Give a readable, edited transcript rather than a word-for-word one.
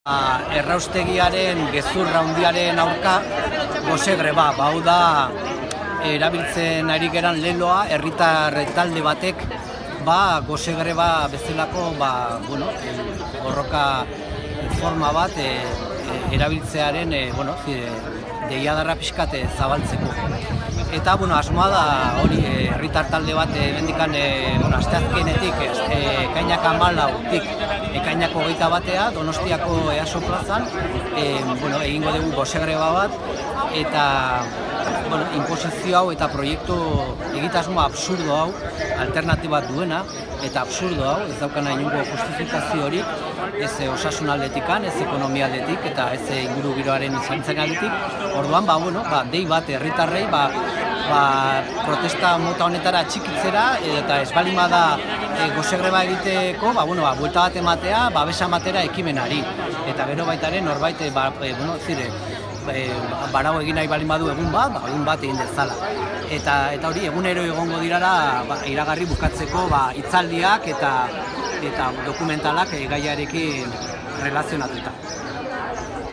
Erraustegiaren gezurra handiaren aurka gose greba, hau da erabiltzen ari geran leloa herritar talde batek gose greba bezalako borroka forma bat erabiltzearen deiadarra pixkat zabaltzeko. Eta asmoa da hori herritar talde bat bendikan asteazkenetik ekainak 14tik ekainak 21 Donostiako EASO plazan egingo dugu gose greba bat eta inposizio hau eta proiektu egitasmo absurdo hau alternatibat duena eta absurdo hau ez daukana inongo justifikazio hori ez osasun aldetikan, ez ekonomia aldetik eta ez inguru giroaren zaintzen aldetik. Orduan dei bat herritarrei protesta mota honetara txikitzera eta ez baldin bada gose greba egiteko buelta bat ematea, babesa ematera ekimenari eta gero baitaren norbait barau egin nahi baldin badu egun bat egin dezala. Eta hori egunero egongo dirara iragarri bukatzeko hitzaldiak eta dokumentalak gaiarekin relazionatuta.